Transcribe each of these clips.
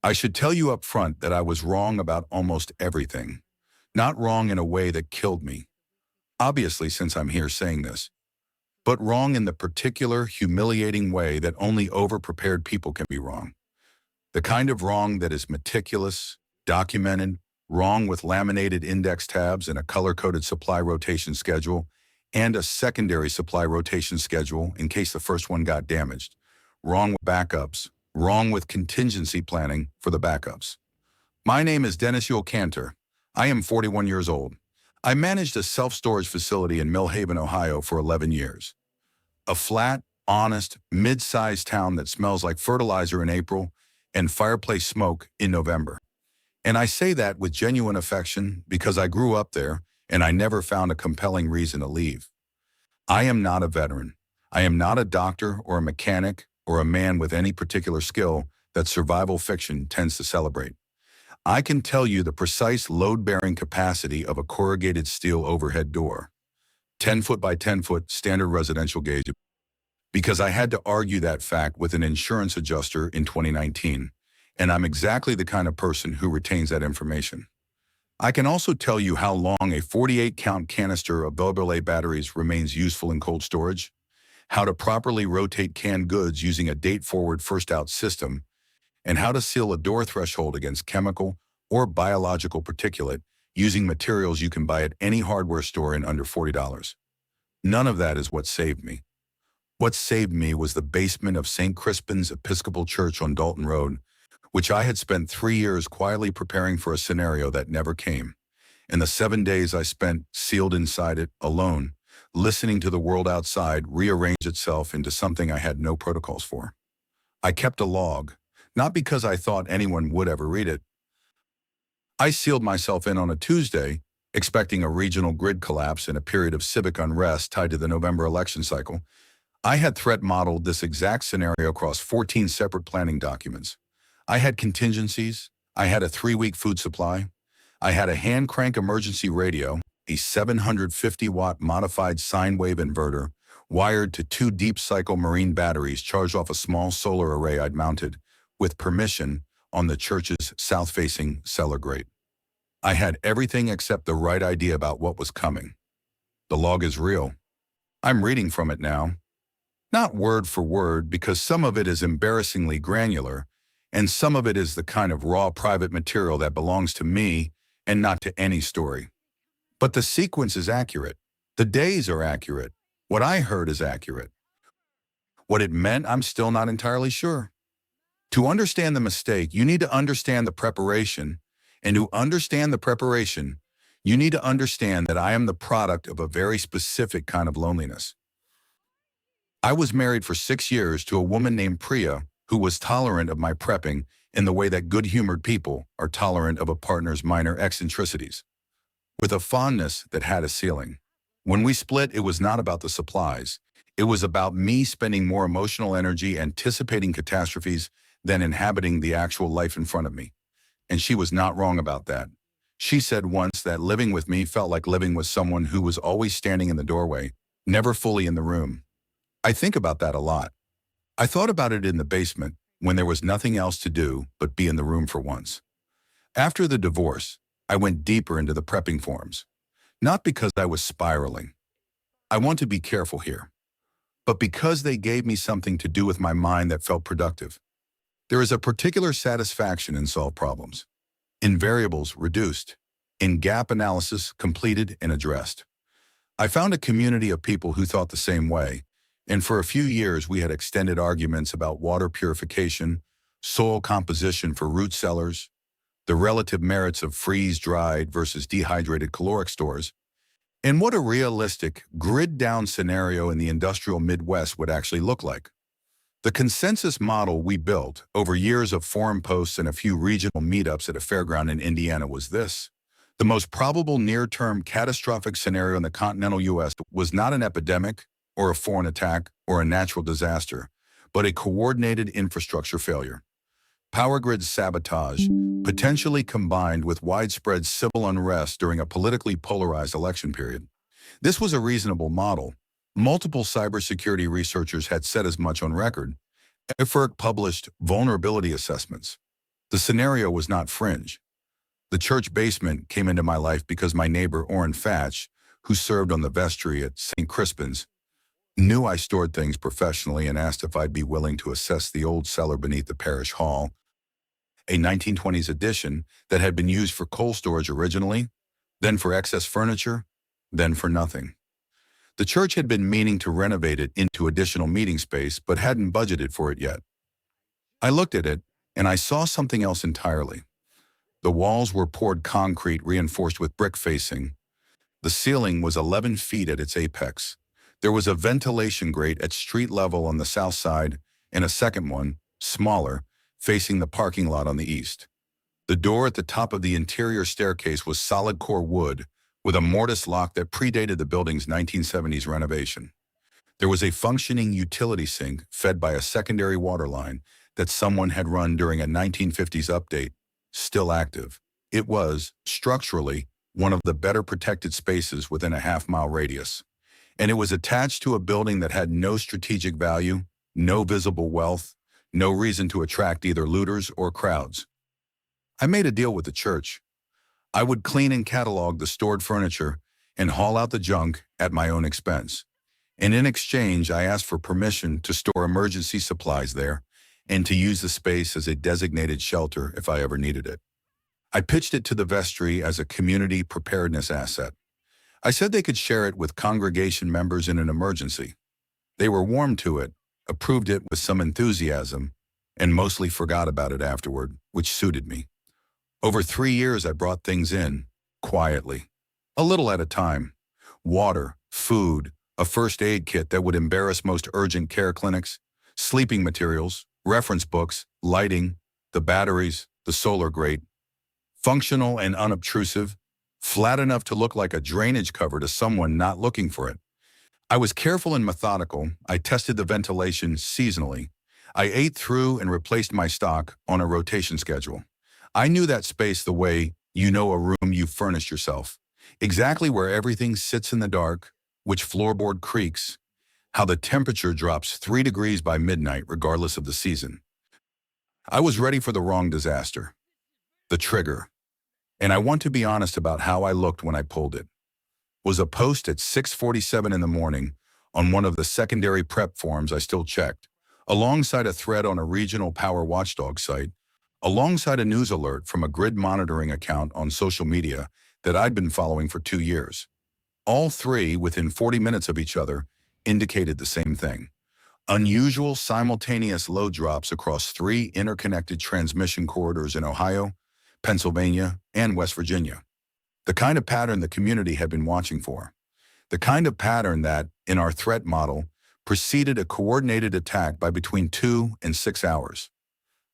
I should tell you up front that I was wrong about almost everything. Not wrong in a way that killed me, obviously since I'm here saying this, but wrong in the particular humiliating way that only over-prepared people can be wrong. The kind of wrong that is meticulous, documented, wrong with laminated index tabs and a color-coded supply rotation schedule, and a secondary supply rotation schedule in case the first one got damaged. Wrong with backups, wrong with contingency planning for the backups. My name is Dennis Yule Cantor. I am 41 years old. I managed a self-storage facility in Mill Haven, Ohio for 11 years. A flat, honest, mid-sized town that smells like fertilizer in April and fireplace smoke in November. And I say that with genuine affection because I grew up there and I never found a compelling reason to leave. I am not a veteran. I am not a doctor or a mechanic or a man with any particular skill that survival fiction tends to celebrate. I can tell you the precise load-bearing capacity of a corrugated steel overhead door, 10 foot by 10 foot standard residential gauge, because I had to argue that fact with an insurance adjuster in 2019, and I'm exactly the kind of person who retains that information. I can also tell you how long a 48-count canister of AA batteries remains useful in cold storage, how to properly rotate canned goods using a date-forward first-out system, and how to seal a door threshold against chemical or biological particulate using materials you can buy at any hardware store in under $40. None of that is what saved me. What saved me was the basement of St. Crispin's Episcopal Church on Dalton Road, which I had spent 3 years quietly preparing for a scenario that never came. And the 7 days I spent sealed inside it, alone, listening to the world outside rearrange itself into something I had no protocols for. I kept a log, not because I thought anyone would ever read it. I sealed myself in on a Tuesday, expecting a regional grid collapse and a period of civic unrest tied to the November election cycle. I had threat modeled this exact scenario across 14 separate planning documents. I had contingencies. I had a 3-week food supply. I had a hand crank emergency radio, a 750-watt modified sine wave inverter, wired to 2 deep cycle marine batteries charged off a small solar array I'd mounted, with permission, on the church's south-facing cellar grate. I had everything except the right idea about what was coming. The log is real. I'm reading from it now. Not word for word, because some of it is embarrassingly granular, and some of it is the kind of raw private material that belongs to me and not to any story. But the sequence is accurate. The days are accurate. What I heard is accurate. What it meant, I'm still not entirely sure. To understand the mistake, you need to understand the preparation, and to understand the preparation, you need to understand that I am the product of a very specific kind of loneliness. I was married for 6 years to a woman named Priya who was tolerant of my prepping in the way that good-humored people are tolerant of a partner's minor eccentricities, with a fondness that had a ceiling. When we split, it was not about the supplies. It was about me spending more emotional energy anticipating catastrophes than inhabiting the actual life in front of me. And she was not wrong about that. She said once that living with me felt like living with someone who was always standing in the doorway, never fully in the room. I think about that a lot. I thought about it in the basement when there was nothing else to do but be in the room for once. After the divorce, I went deeper into the prepping forms. Not because I was spiraling. I want to be careful here. But because they gave me something to do with my mind that felt productive. There is a particular satisfaction in solved problems, in variables reduced, in gap analysis completed and addressed. I found a community of people who thought the same way, and for a few years we had extended arguments about water purification, soil composition for root cellars, the relative merits of freeze-dried versus dehydrated caloric stores, and what a realistic, grid-down scenario in the industrial Midwest would actually look like. The consensus model we built over years of forum posts and a few regional meetups at a fairground in Indiana was this. The most probable near-term catastrophic scenario in the continental U.S. was not an epidemic or a foreign attack or a natural disaster, but a coordinated infrastructure failure. Power grid sabotage, potentially combined with widespread civil unrest during a politically polarized election period. This was a reasonable model. Multiple cybersecurity researchers had said as much on record. FERC published vulnerability assessments. The scenario was not fringe. The church basement came into my life because my neighbor Orrin Fatch, who served on the vestry at St. Crispin's, knew I stored things professionally and asked if I'd be willing to assess the old cellar beneath the parish hall, a 1920s addition that had been used for coal storage originally, then for excess furniture, then for nothing. The church had been meaning to renovate it into additional meeting space but hadn't budgeted for it yet. I looked at it, and I saw something else entirely. The walls were poured concrete reinforced with brick facing. The ceiling was 11 feet at its apex. There was a ventilation grate at street level on the south side and a second one, smaller, facing the parking lot on the east. The door at the top of the interior staircase was solid core wood with a mortise lock that predated the building's 1970s renovation. There was a functioning utility sink fed by a secondary water line that someone had run during a 1950s update, still active. It was, structurally, one of the better protected spaces within a half-mile radius. And it was attached to a building that had no strategic value, no visible wealth, no reason to attract either looters or crowds. I made a deal with the church. I would clean and catalog the stored furniture and haul out the junk at my own expense. And in exchange, I asked for permission to store emergency supplies there and to use the space as a designated shelter if I ever needed it. I pitched it to the vestry as a community preparedness asset. I said they could share it with congregation members in an emergency. They were warm to it, approved it with some enthusiasm, and mostly forgot about it afterward, which suited me. Over 3 years, I brought things in, quietly, a little at a time. Water, food, a first aid kit that would embarrass most urgent care clinics, sleeping materials, reference books, lighting, the batteries, the solar grate. Functional and unobtrusive, flat enough to look like a drainage cover to someone not looking for it. I was careful and methodical. I tested the ventilation seasonally. I ate through and replaced my stock on a rotation schedule. I knew that space the way you know a room you've furnished yourself. Exactly where everything sits in the dark, which floorboard creaks, how the temperature drops 3 degrees by midnight regardless of the season. I was ready for the wrong disaster. The trigger. And I want to be honest about how I looked when I pulled it. Was a post at 6:47 in the morning on one of the secondary prep forums I still checked, alongside a thread on a regional power watchdog site, alongside a news alert from a grid monitoring account on social media that I'd been following for 2 years. All three, within 40 minutes of each other, indicated the same thing. Unusual simultaneous load drops across 3 interconnected transmission corridors in Ohio, Pennsylvania, and West Virginia. The kind of pattern the community had been watching for. The kind of pattern that, in our threat model, preceded a coordinated attack by between 2 and 6 hours.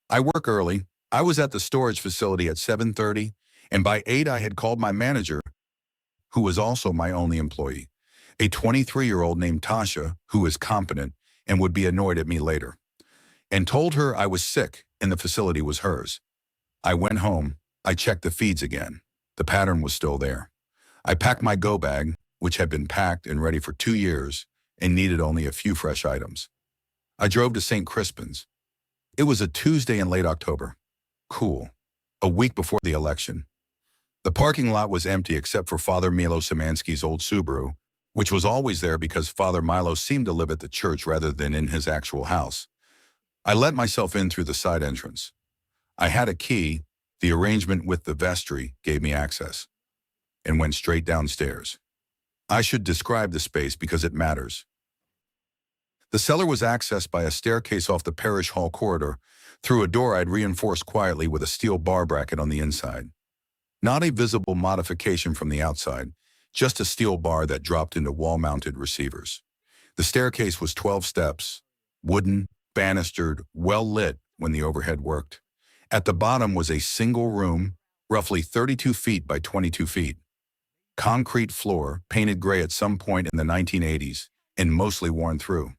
I work early. I was at the storage facility at 7:30, and by 8 I had called my manager, who was also my only employee, a 23-year-old named Tasha, who is competent and would be annoyed at me later, and told her I was sick and the facility was hers. I went home. I checked the feeds again. The pattern was still there. I packed my go bag, which had been packed and ready for 2 years and needed only a few fresh items. I drove to St. Crispin's. It was a Tuesday in late October. Cool. A week before the election. The parking lot was empty except for Father Milo Szymanski's old Subaru, which was always there because Father Milo seemed to live at the church rather than in his actual house. I let myself in through the side entrance. I had a key. The arrangement with the vestry gave me access, and went straight downstairs. I should describe the space because it matters. The cellar was accessed by a staircase off the parish hall corridor through a door I'd reinforced quietly with a steel bar bracket on the inside. Not a visible modification from the outside, just a steel bar that dropped into wall-mounted receivers. The staircase was 12 steps, wooden, banistered, well-lit when the overhead worked. At the bottom was a single room, roughly 32 feet by 22 feet. Concrete floor, painted gray at some point in the 1980s, and mostly worn through.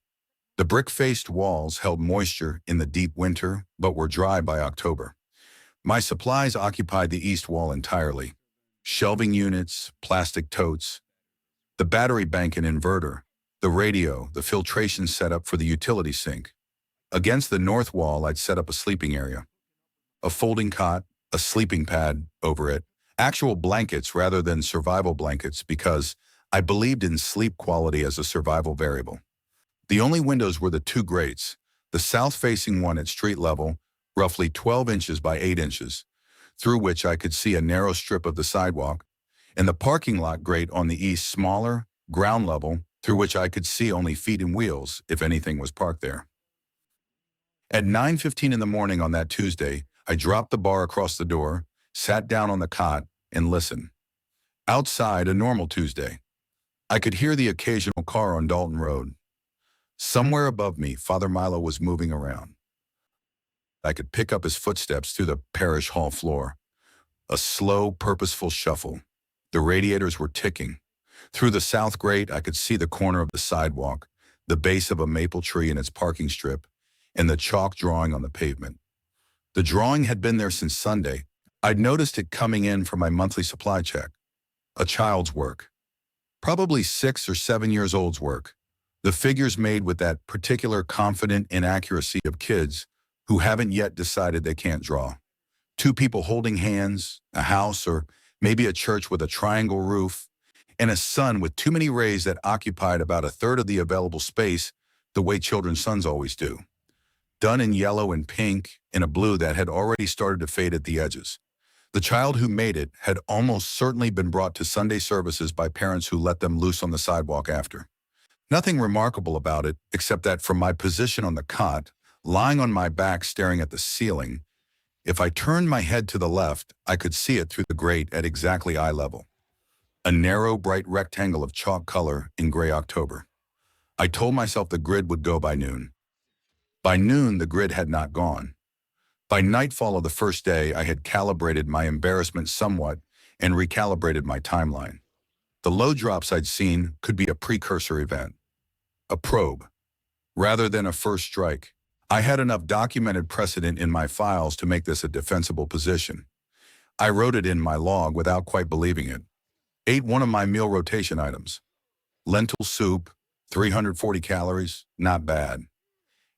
The brick-faced walls held moisture in the deep winter, but were dry by October. My supplies occupied the east wall entirely. Shelving units, plastic totes, the battery bank and inverter, the radio, the filtration setup for the utility sink. Against the north wall, I'd set up a sleeping area. a folding cot, a sleeping pad over it, actual blankets rather than survival blankets because I believed in sleep quality as a survival variable. The only windows were the two grates, the south-facing one at street level, roughly 12 inches by 8 inches, through which I could see a narrow strip of the sidewalk, and the parking lot grate on the east, smaller, ground level, through which I could see only feet and wheels if anything was parked there. At 9:15 in the morning on that Tuesday, I dropped the bar across the door, sat down on the cot, and listened. Outside, a normal Tuesday. I could hear the occasional car on Dalton Road. Somewhere above me, Father Milo was moving around. I could pick up his footsteps through the parish hall floor. A slow, purposeful shuffle. The radiators were ticking. Through the south grate, I could see the corner of the sidewalk, the base of a maple tree in its parking strip, and the chalk drawing on the pavement. The drawing had been there since Sunday. I'd noticed it coming in for my monthly supply check. A child's work. Probably 6 or 7 years old's work. The figures made with that particular confident inaccuracy of kids who haven't yet decided they can't draw. Two people holding hands, a house, or maybe a church with a triangle roof, and a sun with too many rays that occupied about a third of the available space, the way children's suns always do. Done in yellow and pink, and a blue that had already started to fade at the edges. The child who made it had almost certainly been brought to Sunday services by parents who let them loose on the sidewalk after. Nothing remarkable about it, except that from my position on the cot, lying on my back staring at the ceiling, if I turned my head to the left, I could see it through the grate at exactly eye level. A narrow, bright rectangle of chalk color in gray October. I told myself the grid would go by noon. By noon, the grid had not gone. By nightfall of the first day, I had calibrated my embarrassment somewhat and recalibrated my timeline. The low drops I'd seen could be a precursor event, a probe, rather than a first strike. I had enough documented precedent in my files to make this a defensible position. I wrote it in my log without quite believing it. Ate one of my meal rotation items. Lentil soup, 340 calories, not bad.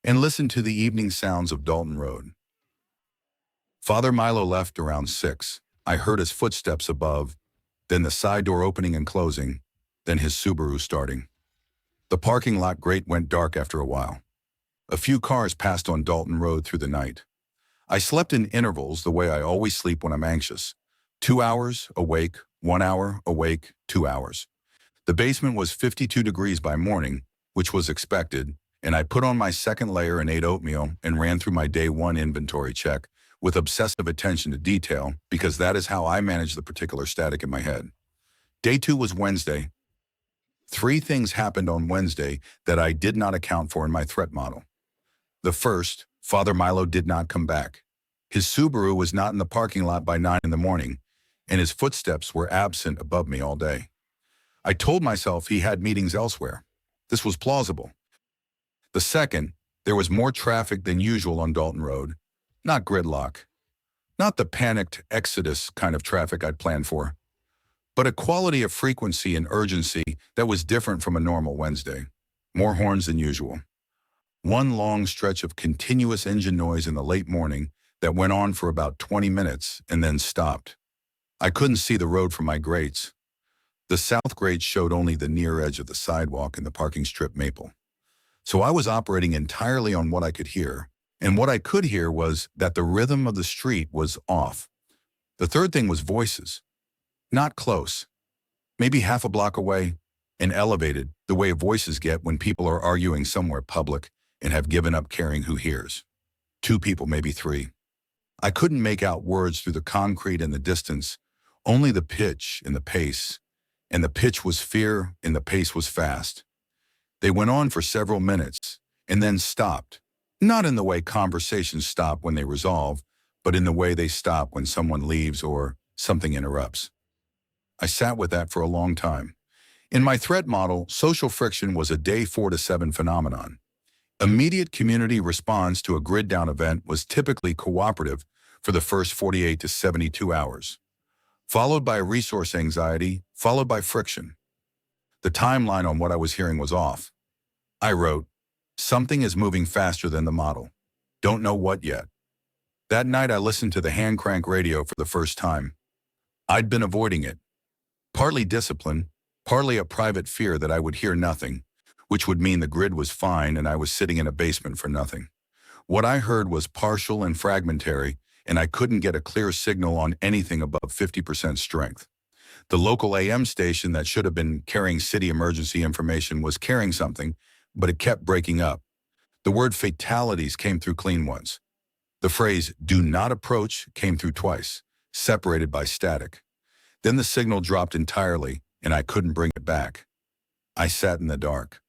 And listened to the evening sounds of Dalton Road. Father Milo left around 6. I heard his footsteps above, then the side door opening and closing, then his Subaru starting. The parking lot grate went dark after a while. A few cars passed on Dalton Road through the night. I slept in intervals the way I always sleep when I'm anxious. 2 hours, awake, 1 hour, awake, 2 hours. The basement was 52 degrees by morning, which was expected, and I put on my second layer and ate oatmeal and ran through my day 1 inventory check with obsessive attention to detail because that is how I manage the particular static in my head. Day 2 was Wednesday. 3 things happened on Wednesday that I did not account for in my threat model. The first, Father Milo did not come back. His Subaru was not in the parking lot by 9 in the morning, and his footsteps were absent above me all day. I told myself he had meetings elsewhere. This was plausible. The second, there was more traffic than usual on Dalton Road. Not gridlock. Not the panicked exodus kind of traffic I'd planned for. But a quality of frequency and urgency that was different from a normal Wednesday. More horns than usual. One long stretch of continuous engine noise in the late morning that went on for about 20 minutes and then stopped. I couldn't see the road from my grates. The south grate showed only the near edge of the sidewalk and the parking strip maple. So I was operating entirely on what I could hear, and what I could hear was that the rhythm of the street was off. The third thing was voices. Not close. Maybe half a block away, and elevated, the way voices get when people are arguing somewhere public and have given up caring who hears. 2 people, maybe 3. I couldn't make out words through the concrete and the distance, only the pitch and the pace. And the pitch was fear and the pace was fast. They went on for several minutes and then stopped. Not in the way conversations stop when they resolve, but in the way they stop when someone leaves or something interrupts. I sat with that for a long time. In my threat model, social friction was a day 4 to 7 phenomenon. Immediate community response to a grid-down event was typically cooperative for the first 48 to 72 hours, followed by resource anxiety, followed by friction. The timeline on what I was hearing was off. I wrote, "Something is moving faster than the model. Don't know what yet." That night I listened to the hand crank radio for the first time. I'd been avoiding it. Partly discipline, partly a private fear that I would hear nothing, which would mean the grid was fine and I was sitting in a basement for nothing. What I heard was partial and fragmentary, and I couldn't get a clear signal on anything above 50% strength. The local AM station that should have been carrying city emergency information was carrying something, but it kept breaking up. The word fatalities came through clean once. The phrase "do not approach" came through twice, separated by static. Then the signal dropped entirely, and I couldn't bring it back. I sat in the dark.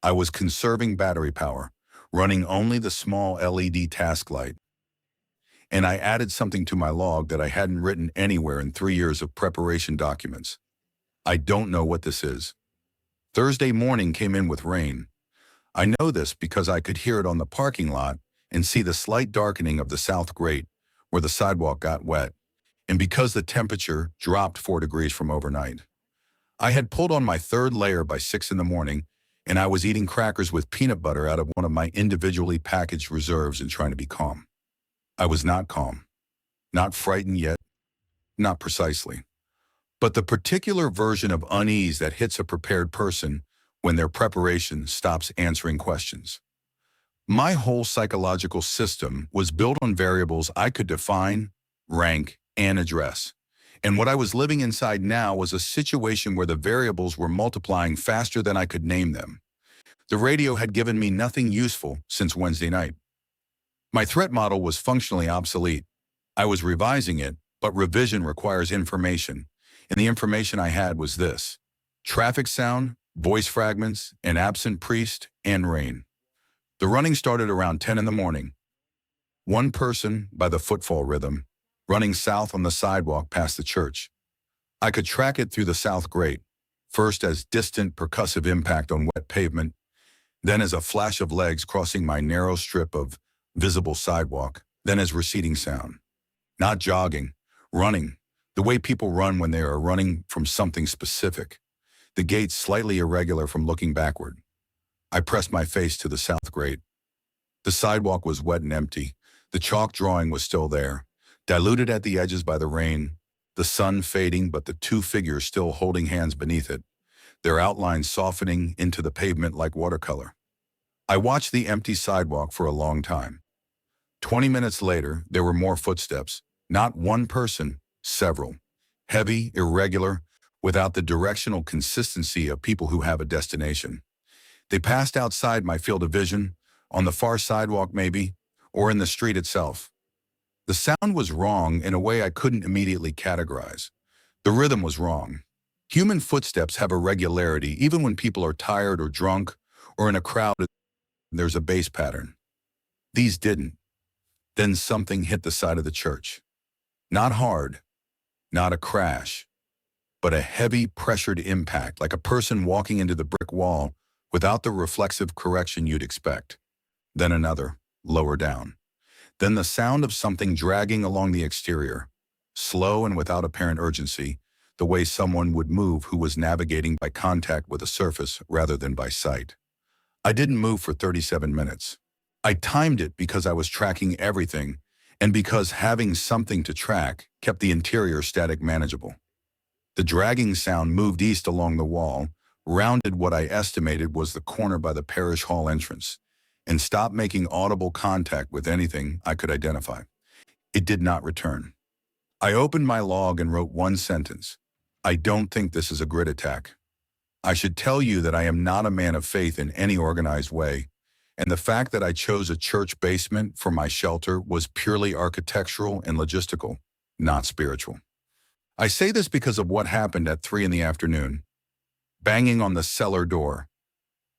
I was conserving battery power, running only the small LED task light. And I added something to my log that I hadn't written anywhere in 3 years of preparation documents. I don't know what this is. Thursday morning came in with rain. I know this because I could hear it on the parking lot and see the slight darkening of the south grate where the sidewalk got wet, and because the temperature dropped 4 degrees from overnight. I had pulled on my third layer by 6 in the morning, and I was eating crackers with peanut butter out of one of my individually packaged reserves and trying to be calm. I was not calm, not frightened yet, not precisely. But the particular version of unease that hits a prepared person when their preparation stops answering questions. My whole psychological system was built on variables I could define, rank, and address. And what I was living inside now was a situation where the variables were multiplying faster than I could name them. The radio had given me nothing useful since Wednesday night. My threat model was functionally obsolete. I was revising it, but revision requires information, and the information I had was this: traffic sound, voice fragments, an absent priest, and rain. The running started around 10 in the morning. One person, by the footfall rhythm, running south on the sidewalk past the church. I could track it through the south grate, first as distant percussive impact on wet pavement, then as a flash of legs crossing my narrow strip of visible sidewalk, then as receding sound. Not jogging, running, the way people run when they are running from something specific. The gait slightly irregular from looking backward. I pressed my face to the south grate. The sidewalk was wet and empty. The chalk drawing was still there, diluted at the edges by the rain, the sun fading but the two figures still holding hands beneath it, their outlines softening into the pavement like watercolor. I watched the empty sidewalk for a long time. 20 minutes later, there were more footsteps. Not one person, several. Heavy, irregular, without the directional consistency of people who have a destination. They passed outside my field of vision, on the far sidewalk maybe, or in the street itself. The sound was wrong in a way I couldn't immediately categorize. The rhythm was wrong. Human footsteps have a regularity even when people are tired or drunk, or in a crowd there's a bass pattern. These didn't. Then something hit the side of the church. Not hard, not a crash, but a heavy pressured impact like a person walking into the brick wall without the reflexive correction you'd expect. Then another, lower down. Then the sound of something dragging along the exterior, slow and without apparent urgency, the way someone would move who was navigating by contact with a surface rather than by sight. I didn't move for 37 minutes. I timed it because I was tracking everything, and because having something to track kept the interior static manageable. The dragging sound moved east along the wall, rounded what I estimated was the corner by the parish hall entrance, and stopped making audible contact with anything I could identify. It did not return. I opened my log and wrote one sentence. I don't think this is a grid attack. I should tell you that I am not a man of faith in any organized way, and the fact that I chose a church basement for my shelter was purely architectural and logistical, not spiritual. I say this because of what happened at 3 in the afternoon. Banging on the cellar door.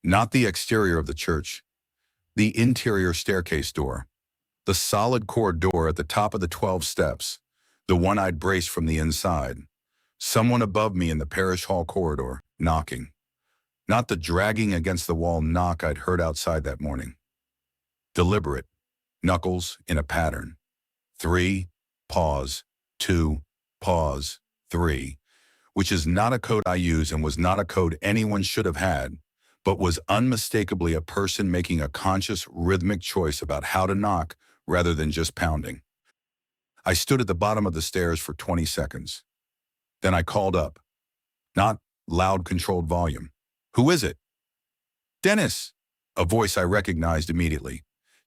Not the exterior of the church. The interior staircase door. The solid core door at the top of the 12 steps. The one I'd braced from the inside. Someone above me in the parish hall corridor, knocking. Not the dragging against the wall knock I'd heard outside that morning. Deliberate. Knuckles in a pattern. 3, pause, 2, pause, 3, which is not a code I use and was not a code anyone should have had, but was unmistakably a person making a conscious rhythmic choice about how to knock rather than just pounding. I stood at the bottom of the stairs for 20 seconds. Then I called up. Not loud, controlled volume. "Who is it?" "Dennis." A voice I recognized immediately.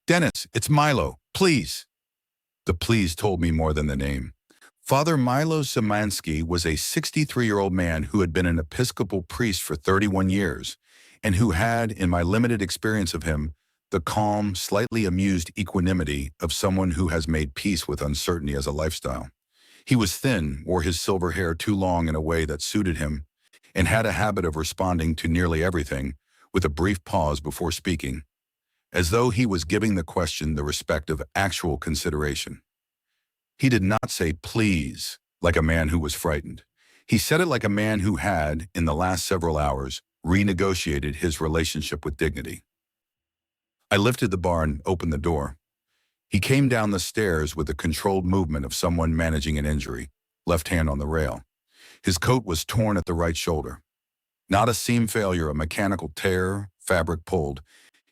"Dennis, it's Milo. Please." The please told me more than the name. Father Milo Szymanski was a 63-year-old man who had been an Episcopal priest for 31 years, and who had, in my limited experience of him, the calm, slightly amused equanimity of someone who has made peace with uncertainty as a lifestyle. He was thin, wore his silver hair too long in a way that suited him, and had a habit of responding to nearly everything with a brief pause before speaking, as though he was giving the question the respect of actual consideration. He did not say please like a man who was frightened. He said it like a man who had, in the last several hours, renegotiated his relationship with dignity. I lifted the bar and opened the door. He came down the stairs with the controlled movement of someone managing an injury, left hand on the rail. His coat was torn at the right shoulder. Not a seam failure, a mechanical tear, fabric pulled.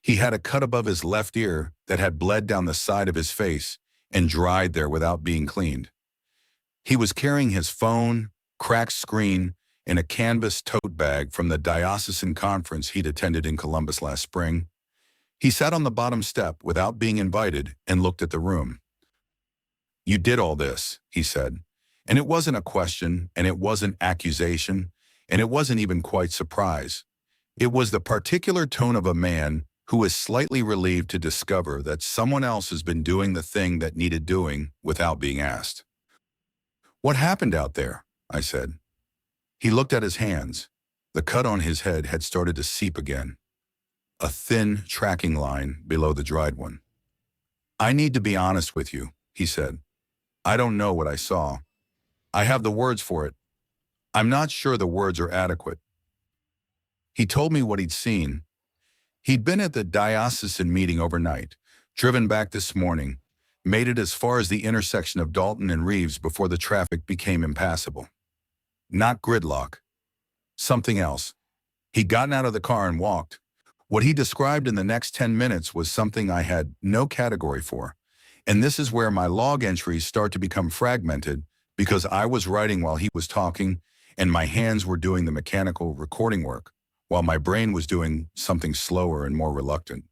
He had a cut above his left ear that had bled down the side of his face and dried there without being cleaned. He was carrying his phone, cracked screen, and a canvas tote bag from the diocesan conference he'd attended in Columbus last spring. He sat on the bottom step without being invited and looked at the room. "You did all this," he said. And it wasn't a question, and it wasn't accusation, and it wasn't even quite surprise. It was the particular tone of a man who is slightly relieved to discover that someone else has been doing the thing that needed doing without being asked. "What happened out there?" I said. He looked at his hands. The cut on his head had started to seep again, a thin tracking line below the dried one. "I need to be honest with you," he said. "I don't know what I saw. I have the words for it. I'm not sure the words are adequate." He told me what he'd seen. He'd been at the diocesan meeting overnight, driven back this morning, made it as far as the intersection of Dalton and Reeves before the traffic became impassable. Not gridlock. Something else. He'd gotten out of the car and walked. What he described in the next 10 minutes was something I had no category for. And this is where my log entries start to become fragmented, because I was writing while he was talking, and my hands were doing the mechanical recording work, while my brain was doing something slower and more reluctant.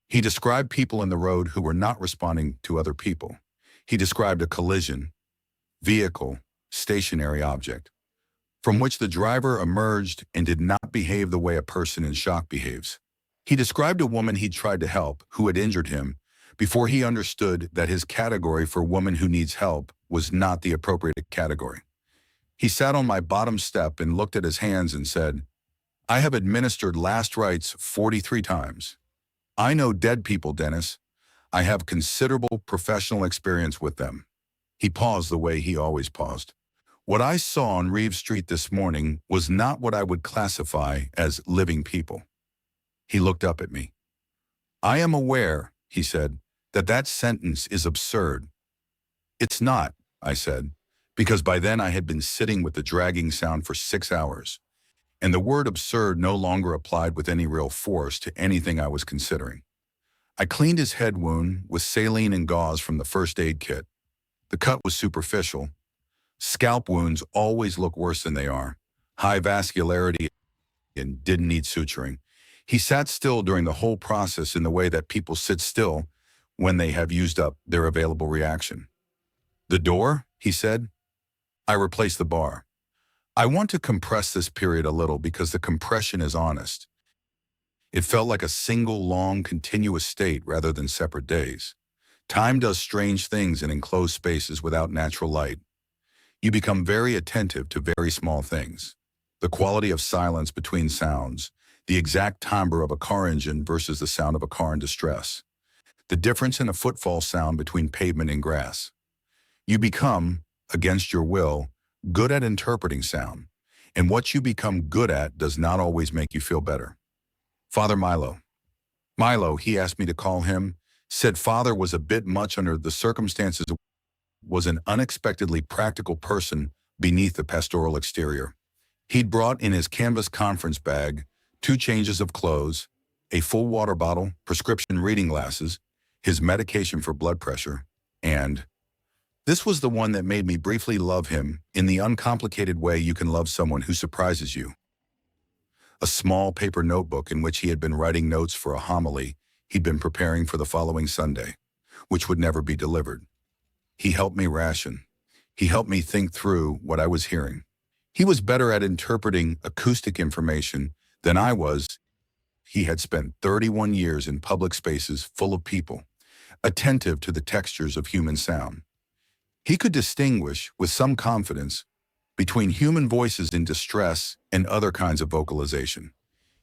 He described people in the road who were not responding to other people. He described a collision, vehicle, stationary object, from which the driver emerged and did not behave the way a person in shock behaves. He described a woman he'd tried to help who had injured him before he understood that his category for woman who needs help was not the appropriate category. He sat on my bottom step and looked at his hands and said, "I have administered last rites 43 times. I know dead people, Dennis. I have considerable professional experience with them." He paused the way he always paused. "What I saw on Reeves Street this morning was not what I would classify as living people." He looked up at me. "I am aware," he said, that sentence is absurd." "It's not," I said, because by then I had been sitting with the dragging sound for 6 hours, and the word absurd no longer applied with any real force to anything I was considering. I cleaned his head wound with saline and gauze from the first aid kit. The cut was superficial. Scalp wounds always look worse than they are. High vascularity and didn't need suturing. He sat still during the whole process in the way that people sit still when they have used up their available reaction. "The door?" he said. I replaced the bar. I want to compress this period a little because the compression is honest. It felt like a single long continuous state rather than separate days. Time does strange things in enclosed spaces without natural light. You become very attentive to very small things. The quality of silence between sounds, the exact timbre of a car engine versus the sound of a car in distress, the difference in a footfall sound between pavement and grass. You become, against your will, good at interpreting sound, and what you become good at does not always make you feel better. Father Milo. Milo, he asked me to call him, said father was a bit much under the circumstances, was an unexpectedly practical person beneath the pastoral exterior. He'd brought in his canvas conference bag 2 changes of clothes, a full water bottle, prescription reading glasses, his medication for blood pressure, and This was the one that made me briefly love him in the uncomplicated way you can love someone who surprises you. A small paper notebook in which he had been writing notes for a homily he'd been preparing for the following Sunday, which would never be delivered. He helped me ration. He helped me think through what I was hearing. He was better at interpreting acoustic information than I was. He had spent 31 years in public spaces full of people, attentive to the textures of human sound. He could distinguish, with some confidence, between human voices in distress and other kinds of vocalization.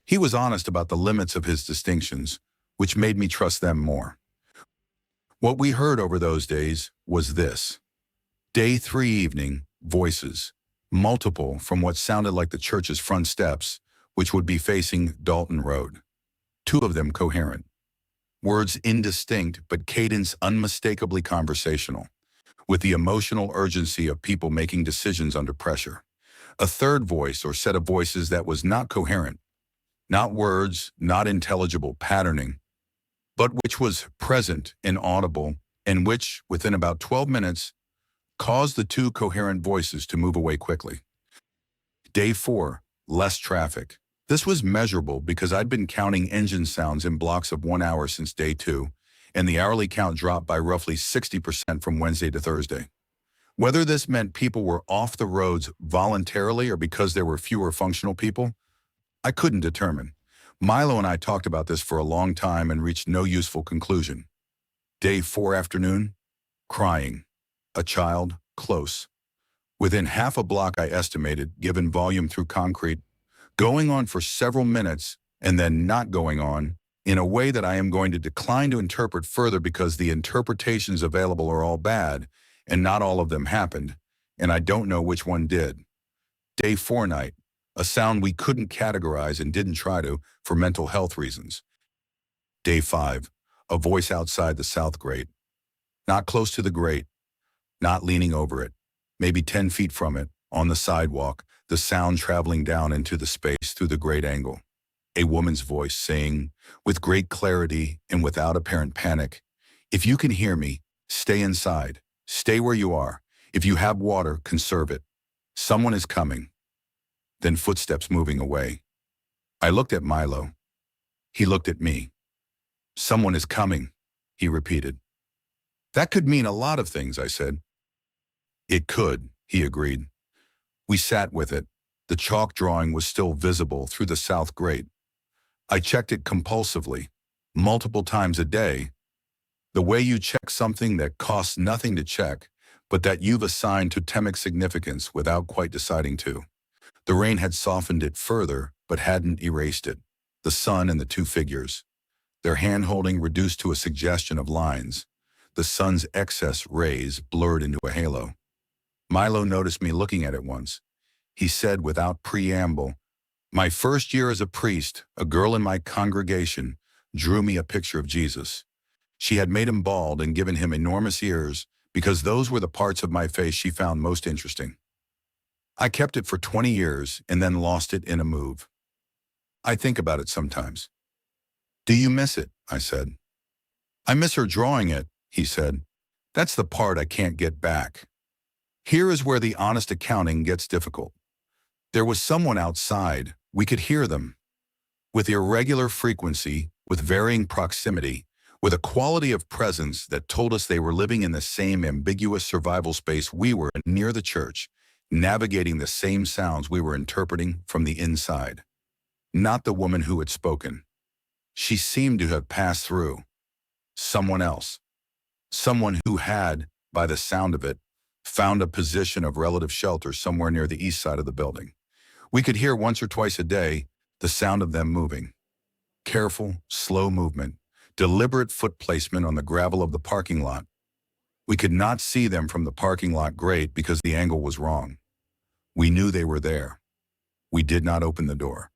He was honest about the limits of his distinctions, which made me trust them more. What we heard over those days was this. Day 3 evening, voices, multiple from what sounded like the church's front steps, which would be facing Dalton Road. 2 of them coherent. Words indistinct but cadence unmistakably conversational, with the emotional urgency of people making decisions under pressure. A third voice or set of voices that was not coherent, not words, not intelligible patterning, but which was present and audible, and which, within about 12 minutes, caused the 2 coherent voices to move away quickly. Day 4, less traffic. This was measurable because I'd been counting engine sounds in blocks of 1 hour since day 2, and the hourly count dropped by roughly 60% from Wednesday to Thursday. Whether this meant people were off the roads voluntarily or because there were fewer functional people, I couldn't determine. Milo and I talked about this for a long time and reached no useful conclusion. Day 4 afternoon, crying. A child, close. Within half a block I estimated, given volume through concrete, going on for several minutes and then not going on, in a way that I am going to decline to interpret further because the interpretations available are all bad, and not all of them happened, and I don't know which one did. Day 4 night, a sound we couldn't categorize and didn't try to for mental health reasons. Day 5, a voice outside the south grate. Not close to the grate, not leaning over it, maybe 10 feet from it, on the sidewalk, the sound traveling down into the space through the grate angle. A woman's voice saying, with great clarity and without apparent panic, "If you can hear me, stay inside. Stay where you are. If you have water, conserve it. Someone is coming." Then footsteps moving away. I looked at Milo. He looked at me. "Someone is coming," he repeated. "That could mean a lot of things," I said. "It could," he agreed. We sat with it. The chalk drawing was still visible through the south grate. I checked it compulsively, multiple times a day. The way you check something that costs nothing to check, but that you've assigned totemic significance without quite deciding to. The rain had softened it further, but hadn't erased it. The sun and the 2 figures. Their hand-holding reduced to a suggestion of lines. The sun's excess rays blurred into a halo. Milo noticed me looking at it once. He said without preamble, "My first year as a priest, a girl in my congregation drew me a picture of Jesus. She had made him bald and given him enormous ears because those were the parts of my face she found most interesting. I kept it for 20 years and then lost it in a move. I think about it sometimes." "Do you miss it?" I said. "I miss her drawing it," he said. "That's the part I can't get back." Here is where the honest accounting gets difficult. There was someone outside. We could hear them. With irregular frequency, with varying proximity, with a quality of presence that told us they were living in the same ambiguous survival space we were in, near the church, navigating the same sounds we were interpreting from the inside. Not the woman who had spoken. She seemed to have passed through. Someone else. Someone who had, by the sound of it, found a position of relative shelter somewhere near the east side of the building. We could hear once or twice a day the sound of them moving. Careful, slow movement, deliberate foot placement on the gravel of the parking lot. We could not see them from the parking lot grate because the angle was wrong. We knew they were there. We did not open the door.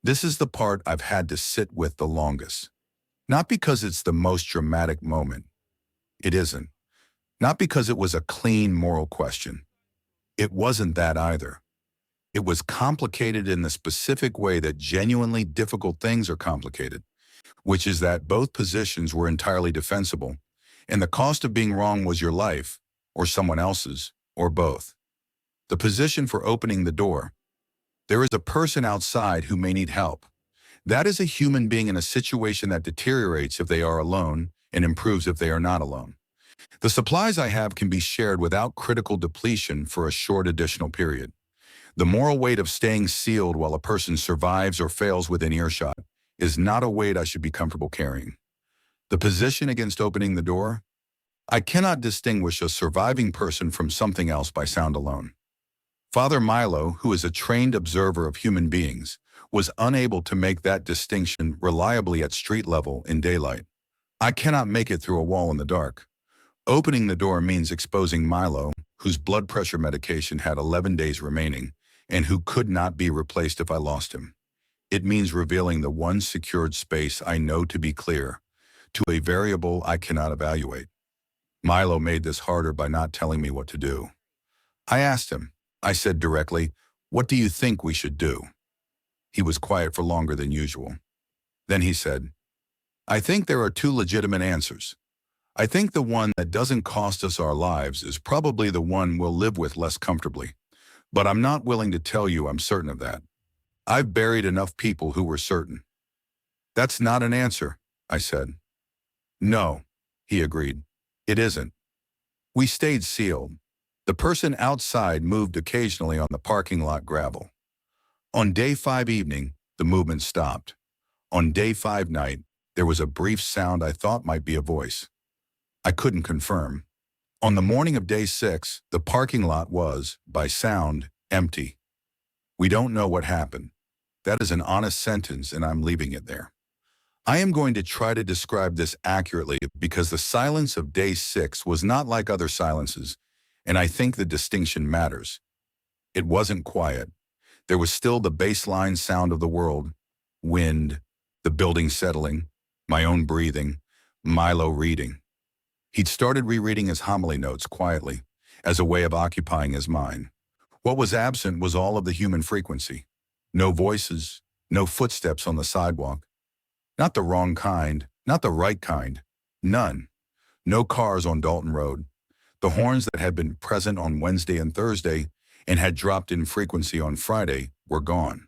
This is the part I've had to sit with the longest. Not because it's the most dramatic moment. It isn't. Not because it was a clean moral question. It wasn't that either. It was complicated in the specific way that genuinely difficult things are complicated, which is that both positions were entirely defensible, and the cost of being wrong was your life, or someone else's, or both. The position for opening the door. There is a person outside who may need help. That is a human being in a situation that deteriorates if they are alone and improves if they are not alone. The supplies I have can be shared without critical depletion for a short additional period. The moral weight of staying sealed while a person survives or fails within earshot is not a weight I should be comfortable carrying. The position against opening the door? I cannot distinguish a surviving person from something else by sound alone. Father Milo, who is a trained observer of human beings, was unable to make that distinction reliably at street level in daylight. I cannot make it through a wall in the dark. Opening the door means exposing Milo, whose blood pressure medication had 11 days remaining, and who could not be replaced if I lost him. It means revealing the one secured space I know to be clear, to a variable I cannot evaluate. Milo made this harder by not telling me what to do. I asked him. I said directly, "What do you think we should do?" He was quiet for longer than usual. Then he said, "I think there are two legitimate answers. I think the one that doesn't cost us our lives is probably the one we'll live with less comfortably. But I'm not willing to tell you I'm certain of that. I've buried enough people who were certain." "That's not an answer," I said. "No," he agreed. "It isn't." We stayed sealed. The person outside moved occasionally on the parking lot gravel. On day 5 evening, the movement stopped. On day 5 night, there was a brief sound I thought might be a voice. I couldn't confirm. On the morning of day 6, the parking lot was, by sound, empty. We don't know what happened. That is an honest sentence, and I'm leaving it there. I am going to try to describe this accurately because the silence of day 6 was not like other silences, and I think the distinction matters. It wasn't quiet. There was still the baseline sound of the world, wind, the building settling, my own breathing, Milo reading. He'd started rereading his homily notes quietly, as a way of occupying his mind. What was absent was all of the human frequency. No voices, no footsteps on the sidewalk. Not the wrong kind, not the right kind. None. No cars on Dalton Road. The horns that had been present on Wednesday and Thursday and had dropped in frequency on Friday were gone.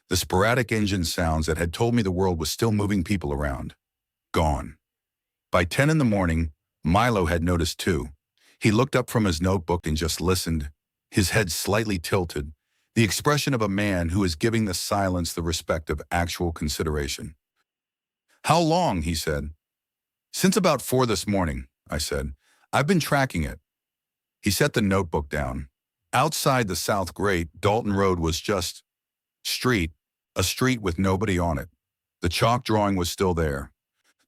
The sporadic engine sounds that had told me the world was still moving people around. Gone. By 10 in the morning, Milo had noticed too. He looked up from his notebook and just listened, his head slightly tilted, the expression of a man who is giving the silence the respect of actual consideration. "How long?" he said. "Since about 4 this morning," I said. "I've been tracking it." He set the notebook down. Outside the South Great, Dalton Road was just street, a street with nobody on it. The chalk drawing was still there.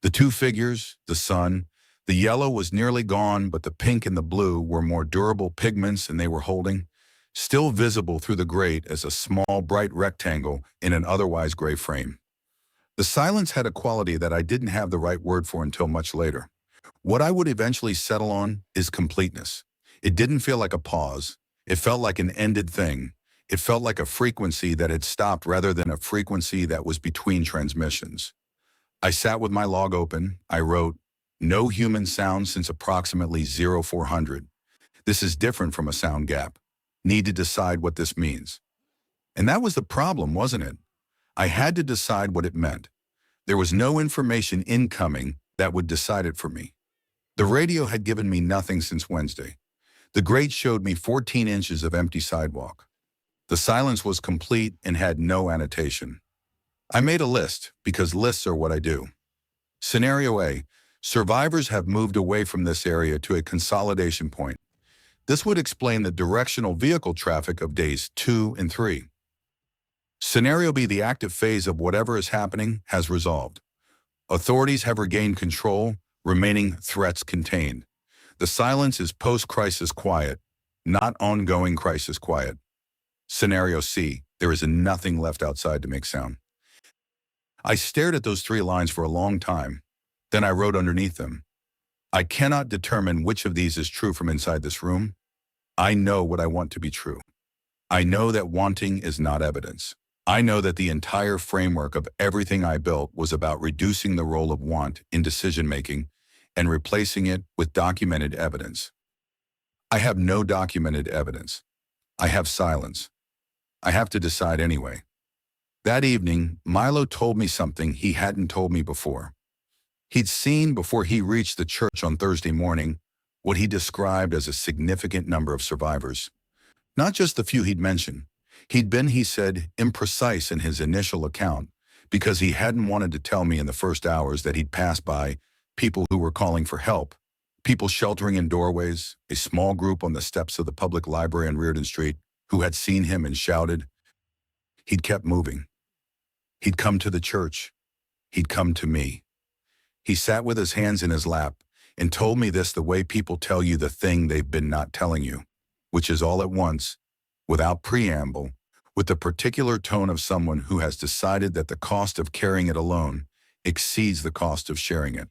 The two figures, the sun, the yellow was nearly gone, but the pink and the blue were more durable pigments and they were holding, still visible through the grate as a small, bright rectangle in an otherwise gray frame. The silence had a quality that I didn't have the right word for until much later. What I would eventually settle on is completeness. It didn't feel like a pause. It felt like an ended thing. It felt like a frequency that had stopped rather than a frequency that was between transmissions. I sat with my log open. I wrote, "No human sound since approximately 0400. This is different from a sound gap. Need to decide what this means." And that was the problem, wasn't it? I had to decide what it meant. There was no information incoming that would decide it for me. The radio had given me nothing since Wednesday. The grate showed me 14 inches of empty sidewalk. The silence was complete and had no annotation. I made a list, because lists are what I do. Scenario A, survivors have moved away from this area to a consolidation point. This would explain the directional vehicle traffic of days 2 and 3. Scenario B, the active phase of whatever is happening has resolved. Authorities have regained control, remaining threats contained. The silence is post-crisis quiet, not ongoing crisis quiet. Scenario C, there is nothing left outside to make sound. I stared at those 3 lines for a long time. Then I wrote underneath them, "I cannot determine which of these is true from inside this room. I know what I want to be true. I know that wanting is not evidence. I know that the entire framework of everything I built was about reducing the role of want in decision-making and replacing it with documented evidence. I have no documented evidence. I have silence. I have to decide anyway. That evening, Milo told me something he hadn't told me before. He'd seen before he reached the church on Thursday morning what he described as a significant number of survivors. Not just the few he'd mentioned. He'd been, he said, imprecise in his initial account because he hadn't wanted to tell me in the first hours that he'd passed by people who were calling for help, people sheltering in doorways, a small group on the steps of the public library on Reardon Street who had seen him and shouted. He'd kept moving. He'd come to the church. He'd come to me. He sat with his hands in his lap and told me this the way people tell you the thing they've been not telling you, which is all at once, without preamble, with the particular tone of someone who has decided that the cost of carrying it alone exceeds the cost of sharing it.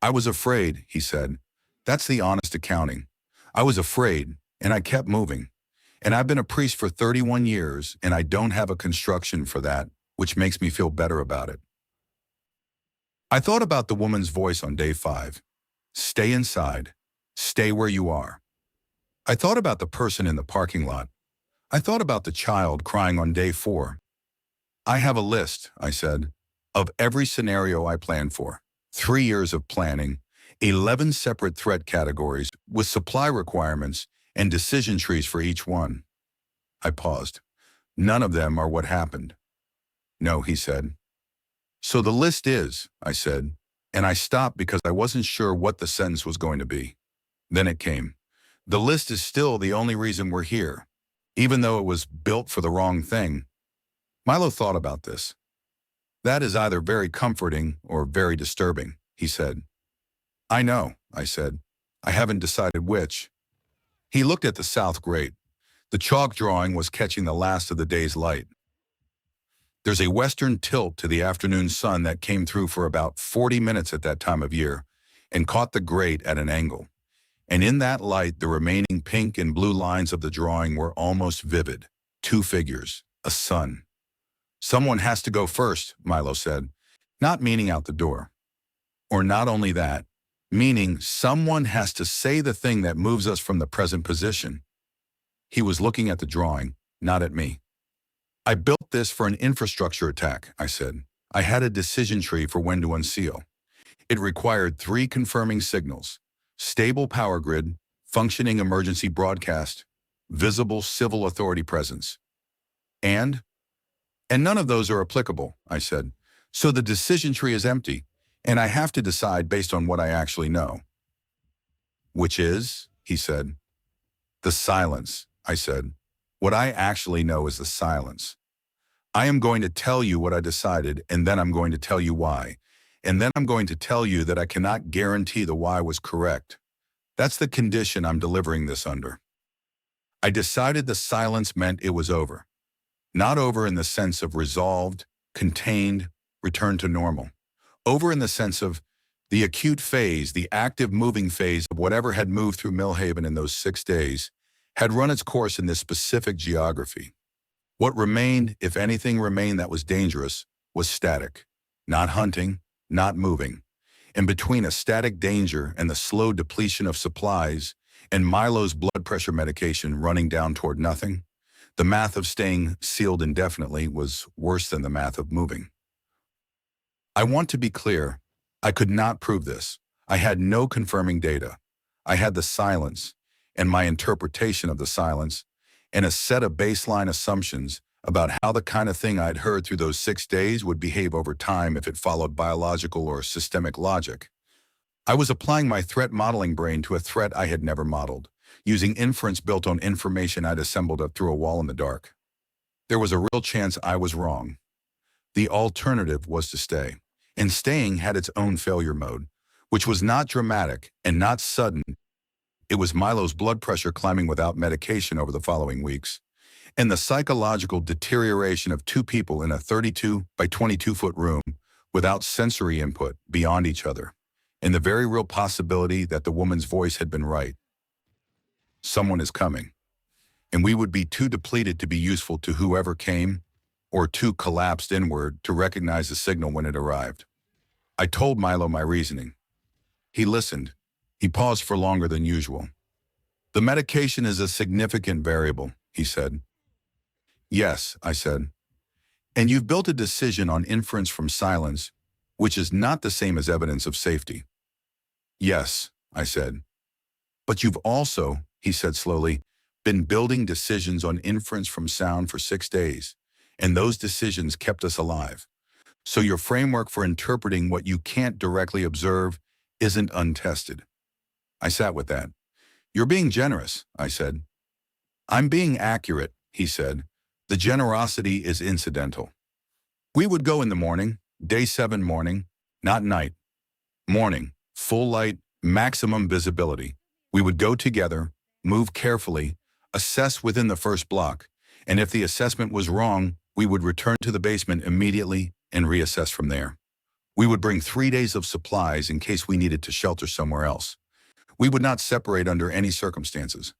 I was afraid, he said. That's the honest accounting. I was afraid, and I kept moving. And I've been a priest for 31 years, and I don't have a construction for that, which makes me feel better about it. I thought about the woman's voice on day 5. Stay inside. Stay where you are. I thought about the person in the parking lot. I thought about the child crying on day 4. I have a list, I said, of every scenario I planned for. 3 years of planning, 11 separate threat categories with supply requirements and decision trees for each one. I paused. None of them are what happened. No, he said. So the list is, I said, and I stopped because I wasn't sure what the sentence was going to be. Then it came. The list is still the only reason we're here, even though it was built for the wrong thing. Milo thought about this. That is either very comforting or very disturbing, he said. I know, I said. I haven't decided which. He looked at the south grate. The chalk drawing was catching the last of the day's light. There's a western tilt to the afternoon sun that came through for about 40 minutes at that time of year and caught the grate at an angle. And in that light, the remaining pink and blue lines of the drawing were almost vivid. 2 figures, a sun. Someone has to go first, Milo said, not meaning out the door. Or not only that, meaning someone has to say the thing that moves us from the present position. He was looking at the drawing, not at me. I built this for an infrastructure attack, I said. I had a decision tree for when to unseal. It required 3 confirming signals: stable power grid, functioning emergency broadcast, visible civil authority presence. And none of those are applicable, I said. So the decision tree is empty, and I have to decide based on what I actually know. Which is, he said. The silence, I said. What I actually know is the silence. I am going to tell you what I decided, and then I'm going to tell you why. And then I'm going to tell you that I cannot guarantee the why was correct. That's the condition I'm delivering this under. I decided the silence meant it was over. Not over in the sense of resolved, contained, returned to normal. Over in the sense of the acute phase, the active moving phase of whatever had moved through Millhaven in those 6 days, had run its course in this specific geography. What remained, if anything remained that was dangerous, was static. Not hunting, not moving. And between a static danger and the slow depletion of supplies and Milo's blood pressure medication running down toward nothing, the math of staying sealed indefinitely was worse than the math of moving. I want to be clear, I could not prove this. I had no confirming data. I had the silence, and my interpretation of the silence, and a set of baseline assumptions about how the kind of thing I'd heard through those 6 days would behave over time if it followed biological or systemic logic. I was applying my threat modeling brain to a threat I had never modeled, using inference built on information I'd assembled up through a wall in the dark. There was a real chance I was wrong. The alternative was to stay, and staying had its own failure mode, which was not dramatic and not sudden. It was Milo's blood pressure climbing without medication over the following weeks, and the psychological deterioration of 2 people in a 32 by 22-foot room without sensory input beyond each other, and the very real possibility that the woman's voice had been right. Someone is coming, and we would be too depleted to be useful to whoever came, or too collapsed inward to recognize the signal when it arrived. I told Milo my reasoning. He listened. He paused for longer than usual. The medication is a significant variable, he said. Yes, I said. And you've built a decision on inference from silence, which is not the same as evidence of safety. Yes, I said. But you've also, he said slowly, been building decisions on inference from sound for 6 days, and those decisions kept us alive. So your framework for interpreting what you can't directly observe isn't untested. I sat with that. You're being generous, I said. I'm being accurate, he said. The generosity is incidental. We would go in the morning, day 7 morning, not night. Morning, full light, maximum visibility. We would go together, move carefully, assess within the first block, and if the assessment was wrong, we would return to the basement immediately and reassess from there. We would bring 3 days of supplies in case we needed to shelter somewhere else. We would not separate under any circumstances.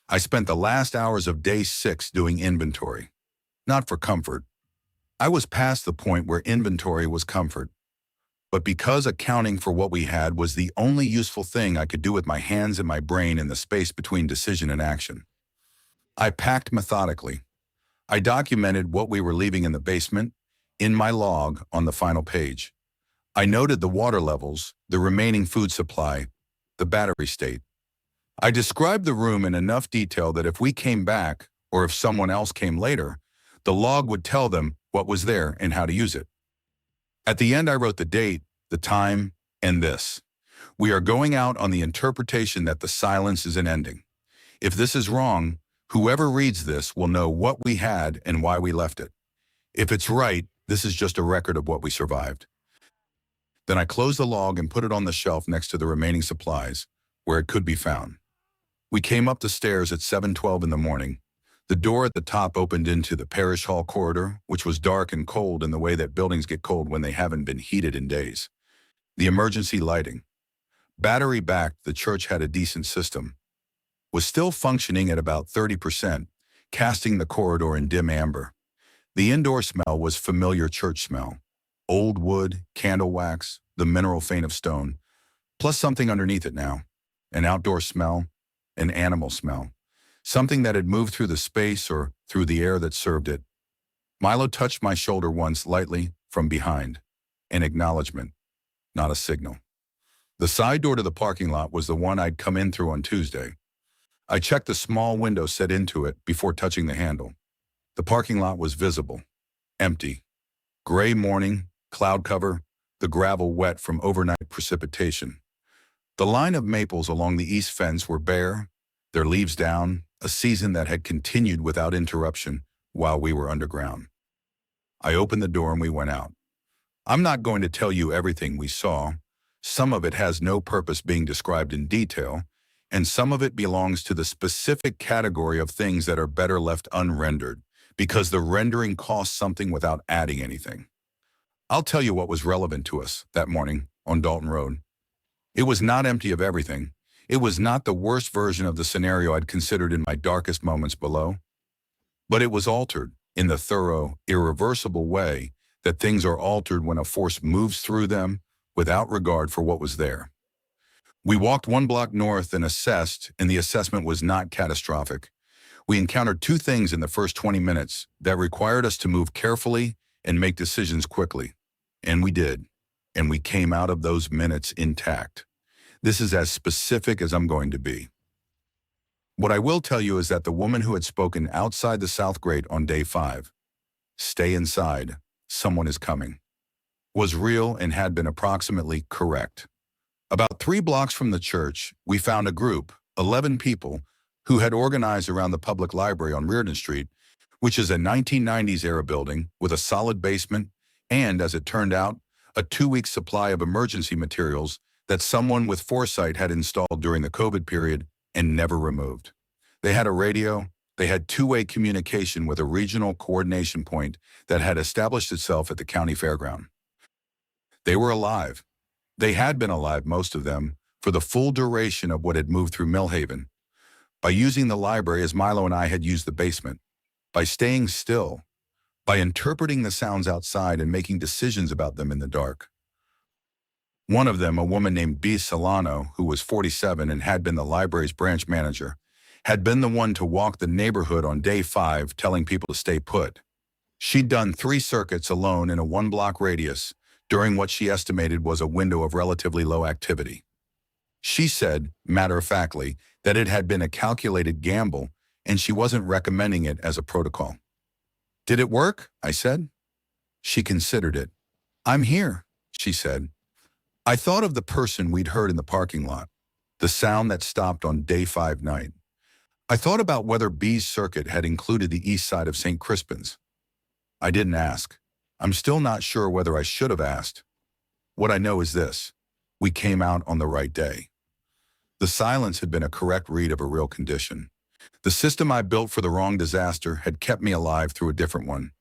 I spent the last hours of day 6 doing inventory. Not for comfort. I was past the point where inventory was comfort. But because accounting for what we had was the only useful thing I could do with my hands and my brain in the space between decision and action. I packed methodically. I documented what we were leaving in the basement, in my log on the final page. I noted the water levels, the remaining food supply, the battery state. I described the room in enough detail that if we came back, or if someone else came later, the log would tell them what was there and how to use it. At the end, I wrote the date, the time, and this. We are going out on the interpretation that the silence is an ending. If this is wrong, whoever reads this will know what we had and why we left it. If it's right, this is just a record of what we survived. Then I closed the log and put it on the shelf next to the remaining supplies, where it could be found. We came up the stairs at 7:12 in the morning. The door at the top opened into the parish hall corridor, which was dark and cold in the way that buildings get cold when they haven't been heated in days. The emergency lighting. Battery-backed, the church had a decent system. Was still functioning at about 30%, casting the corridor in dim amber. The indoor smell was familiar church smell. Old wood, candle wax, the mineral faint of stone, plus something underneath it now. An outdoor smell, an animal smell. Something that had moved through the space or through the air that served it. Milo touched my shoulder once lightly from behind. An acknowledgement, not a signal. The side door to the parking lot was the one I'd come in through on Tuesday. I checked the small window set into it before touching the handle. The parking lot was visible, empty. Gray morning, cloud cover, the gravel wet from overnight precipitation. The line of maples along the east fence were bare, their leaves down, a season that had continued without interruption while we were underground. I opened the door and we went out. I'm not going to tell you everything we saw. Some of it has no purpose being described in detail, and some of it belongs to the specific category of things that are better left unrendered, because the rendering costs something without adding anything. I'll tell you what was relevant to us that morning on Dalton Road. It was not empty of everything. It was not the worst version of the scenario I'd considered in my darkest moments below. But it was altered in the thorough, irreversible way that things are altered when a force moves through them without regard for what was there. We walked 1 block north and assessed, and the assessment was not catastrophic. We encountered 2 things in the first 20 minutes that required us to move carefully and make decisions quickly. And we did. And we came out of those minutes intact. This is as specific as I'm going to be. What I will tell you is that the woman who had spoken outside the South Grate on day 5, "Stay inside, someone is coming," was real and had been approximately correct. About 3 blocks from the church, we found a group, 11 people, who had organized around the public library on Reardon Street, which is a 1990s-era building with a solid basement and, as it turned out, a 2-week supply of emergency materials that someone with foresight had installed during the COVID period and never removed. They had a radio, they had 2-way communication with a regional coordination point that had established itself at the county fairground. They were alive. They had been alive, most of them, for the full duration of what had moved through Millhaven. By using the library as Milo and I had used the basement. By staying still. By interpreting the sounds outside and making decisions about them in the dark. One of them, a woman named B. Solano, who was 47 and had been the library's branch manager, had been the one to walk the neighborhood on day 5 telling people to stay put. She'd done 3 circuits alone in a 1-block radius during what she estimated was a window of relatively low activity. She said, matter-of-factly, that it had been a calculated gamble and she wasn't recommending it as a protocol. "Did it work?" I said. She considered it. "I'm here," she said. I thought of the person we'd heard in the parking lot, the sound that stopped on day 5 night. I thought about whether B's circuit had included the east side of St. Crispin's. I didn't ask. I'm still not sure whether I should have asked. What I know is this: we came out on the right day. The silence had been a correct read of a real condition. The system I built for the wrong disaster had kept me alive through a different one,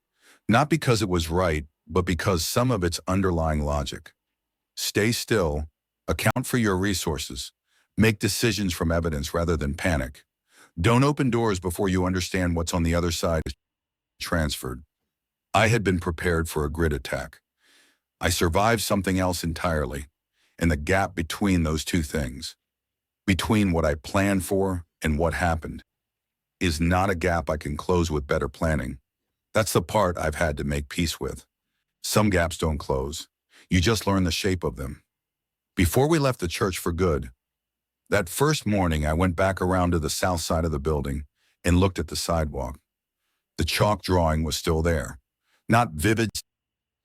not because it was right, but because some of its underlying logic. Stay still, account for your resources, make decisions from evidence rather than panic. Don't open doors before you understand what's on the other side is transferred. I had been prepared for a grid attack. I survived something else entirely, and the gap between those two things, between what I planned for and what happened, is not a gap I can close with better planning. That's the part I've had to make peace with. Some gaps don't close. You just learn the shape of them. Before we left the church for good, that first morning I went back around to the south side of the building and looked at the sidewalk. The chalk drawing was still there. Not vivid,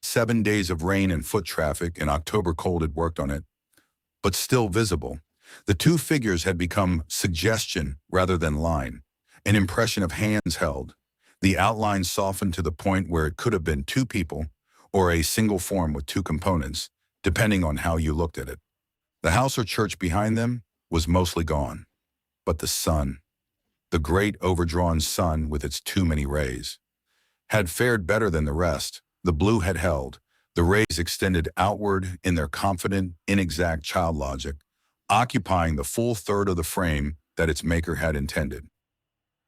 7 days of rain and foot traffic and October cold had worked on it, but still visible. The two figures had become suggestion rather than line, an impression of hands held. The outline softened to the point where it could have been 2 people or a single form with 2 components, depending on how you looked at it. The house or church behind them was mostly gone, but the sun, the great overdrawn sun with its too many rays, had fared better than the rest. The blue had held. The rays extended outward in their confident, inexact child logic, occupying the full third of the frame that its maker had intended.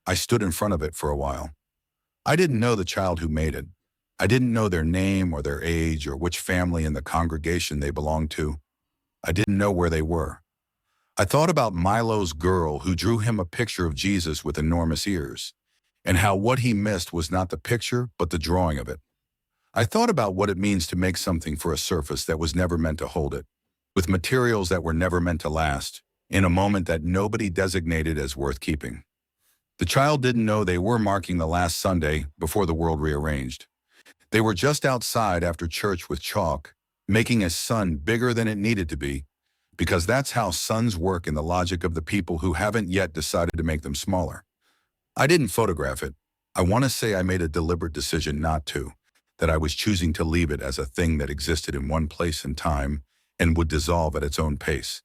I stood in front of it for a while. I didn't know the child who made it. I didn't know their name or their age or which family in the congregation they belonged to. I didn't know where they were. I thought about Milo's girl who drew him a picture of Jesus with enormous ears, and how what he missed was not the picture but the drawing of it. I thought about what it means to make something for a surface that was never meant to hold it, with materials that were never meant to last, in a moment that nobody designated as worth keeping. The child didn't know they were marking the last Sunday before the world rearranged. They were just outside after church with chalk, making a sun bigger than it needed to be, because that's how suns work in the logic of the people who haven't yet decided to make them smaller. I didn't photograph it. I want to say I made a deliberate decision not to, that I was choosing to leave it as a thing that existed in one place and time and would dissolve at its own pace.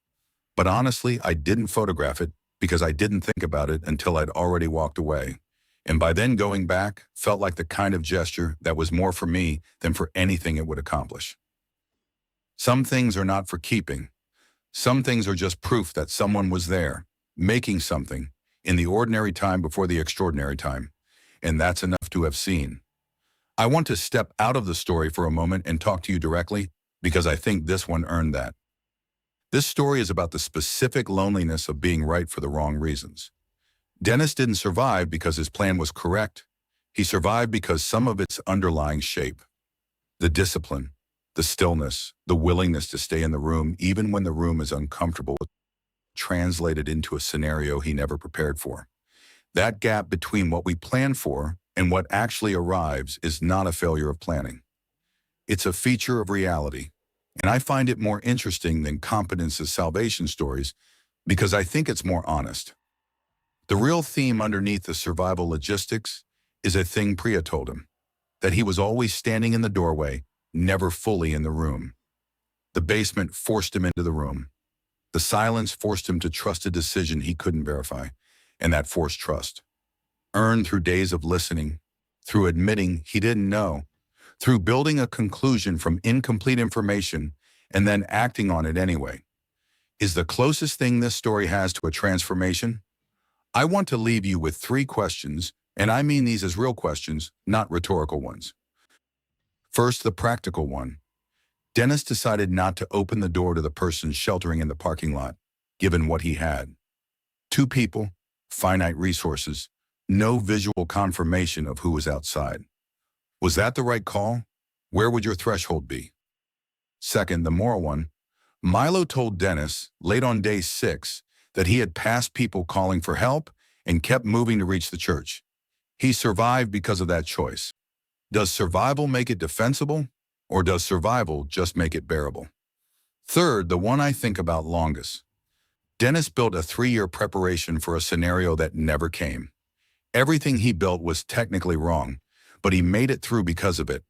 But honestly, I didn't photograph it because I didn't think about it until I'd already walked away. And by then going back felt like the kind of gesture that was more for me than for anything it would accomplish. Some things are not for keeping. Some things are just proof that someone was there, making something, in the ordinary time before the extraordinary time. And that's enough to have seen. I want to step out of the story for a moment and talk to you directly because I think this one earned that. This story is about the specific loneliness of being right for the wrong reasons. Dennis didn't survive because his plan was correct. He survived because some of its underlying shape, the discipline, the stillness, the willingness to stay in the room even when the room is uncomfortable, translated into a scenario he never prepared for. That gap between what we plan for and what actually arrives is not a failure of planning. It's a feature of reality. And I find it more interesting than Competence's salvation stories because I think it's more honest. The real theme underneath the survival logistics is a thing Priya told him, that he was always standing in the doorway, never fully in the room. The basement forced him into the room. The silence forced him to trust a decision he couldn't verify, and that forced trust, earned through days of listening, through admitting he didn't know, through building a conclusion from incomplete information and then acting on it anyway, is the closest thing this story has to a transformation. I want to leave you with 3 questions, and I mean these as real questions, not rhetorical ones. First, the practical one. Dennis decided not to open the door to the person sheltering in the parking lot, given what he had. 2 people, finite resources, no visual confirmation of who was outside. Was that the right call? Where would your threshold be? Second, the moral one. Milo told Dennis, late on day 6, that he had passed people calling for help and kept moving to reach the church. He survived because of that choice. Does survival make it defensible, or does survival just make it bearable? Third, the one I think about longest. Dennis built a 3-year preparation for a scenario that never came. Everything he built was technically wrong, but he made it through because of it.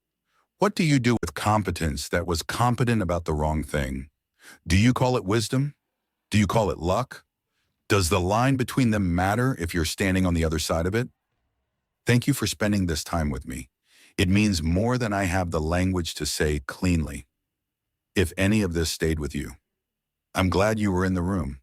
What do you do with competence that was competent about the wrong thing? Do you call it wisdom? Do you call it luck? Does the line between them matter if you're standing on the other side of it? Thank you for spending this time with me. It means more than I have the language to say cleanly. If any of this stayed with you, I'm glad you were in the room.